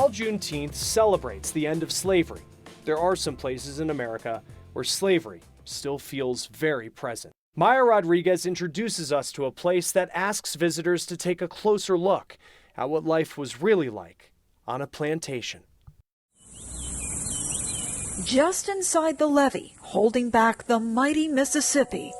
While Juneteenth celebrates the end of slavery, there are some places in America where slavery still feels very present. Maya Rodriguez introduces us to a place that asks visitors to take a closer look at what life was really like on a plantation. Just inside the levee, holding back the mighty Mississippi,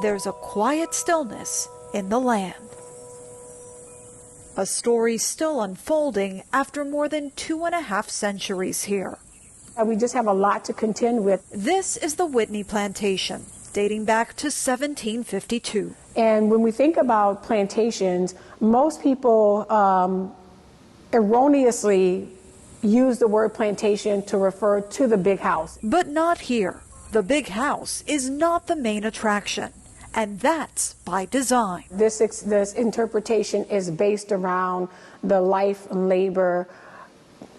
there's a quiet stillness in the land. A story still unfolding after more than 2.5 centuries here. We just have a lot to contend with. This is the Whitney Plantation, dating back to 1752. And when we think about plantations, most people erroneously use the word plantation to refer to the big house. But not here. The big house is not the main attraction. And that's by design. This interpretation is based around the life and labor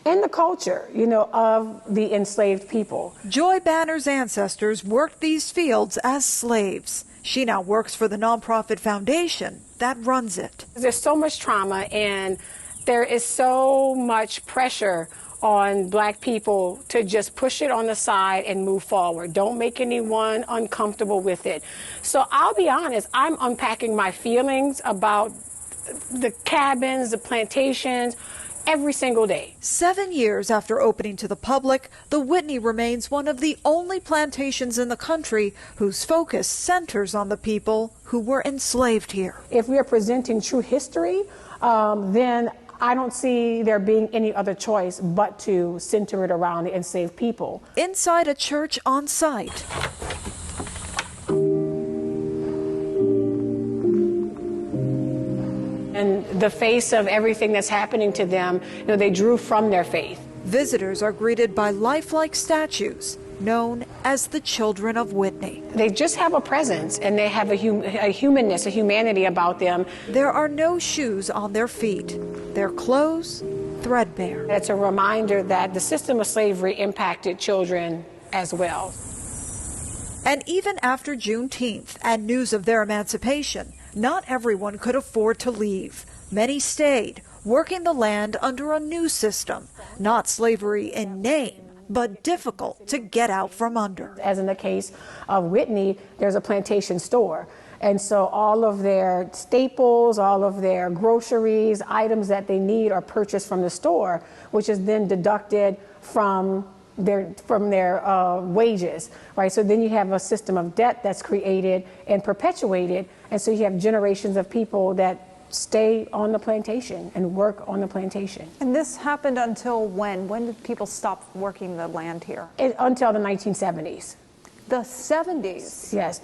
and the culture, of the enslaved people. Joy Banner's ancestors worked these fields as slaves. She now works for the nonprofit foundation that runs it. There's so much trauma and there is so much pressure on Black people to just push it on the side and move forward. Don't make anyone uncomfortable with it. So I'll be honest, I'm unpacking my feelings about the cabins, the plantations, every single day. 7 years after opening to the public, the Whitney remains one of the only plantations in the country whose focus centers on the people who were enslaved here. If we are presenting true history, then I don't see there being any other choice but to center it around the enslaved people. Inside a church on site, in the face of everything that's happening to them, they drew from their faith. Visitors are greeted by lifelike statues known as the Children of Whitney. They just have a presence and they have a humanness, a humanity about them. There are no shoes on their feet. Their clothes threadbare. It's a reminder that the system of slavery impacted children as well. And even after Juneteenth and news of their emancipation, not everyone could afford to leave. Many stayed, working the land under a new system, not slavery in name, but difficult to get out from under. As in the case of Whitney, there's a plantation store. And so all of their staples, all of their groceries, items that they need are purchased from the store, which is then deducted from their wages, right? So then you have a system of debt that's created and perpetuated. And so you have generations of people that stay on the plantation and work on the plantation. And this happened until when? When did people stop working the land here? Until the 1970s. The 70s? Yes.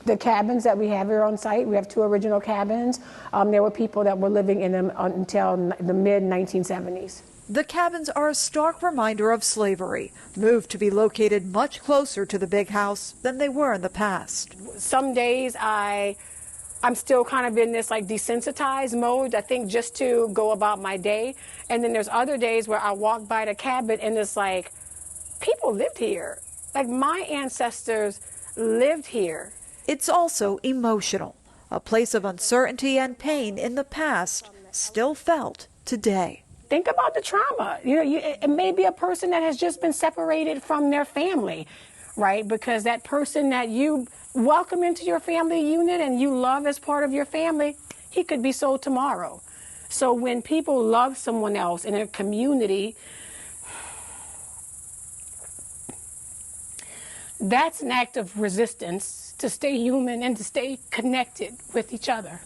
The cabins that we have here on site, we have 2 original cabins. There were people that were living in them until the mid-1970s. The cabins are a stark reminder of slavery, moved to be located much closer to the big house than they were in the past. Some days I'm still kind of in this desensitized mode, I think, just to go about my day. And then there's other days where I walk by the cabin and it's like, people lived here. My ancestors lived here. It's also emotional, a place of uncertainty and pain in the past, still felt today. Think about the trauma. It may be a person that has just been separated from their family, right? Because that person that you welcome into your family unit and you love as part of your family, he could be sold tomorrow. So when people love someone else in a community, that's an act of resistance to stay human and to stay connected with each other.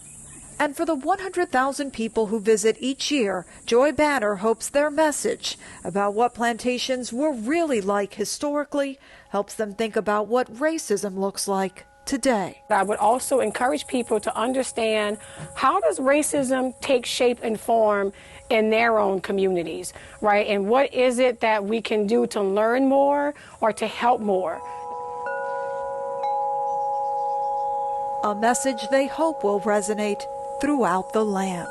And for the 100,000 people who visit each year, Joy Banner hopes their message about what plantations were really like historically helps them think about what racism looks like today. I would also encourage people to understand, how does racism take shape and form in their own communities, right? And what is it that we can do to learn more or to help more? A message they hope will resonate throughout the land.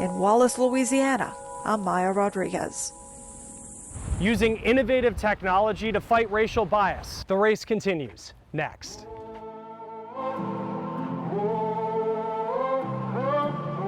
In Wallace, Louisiana, I'm Maya Rodriguez. Using innovative technology to fight racial bias, the race continues next.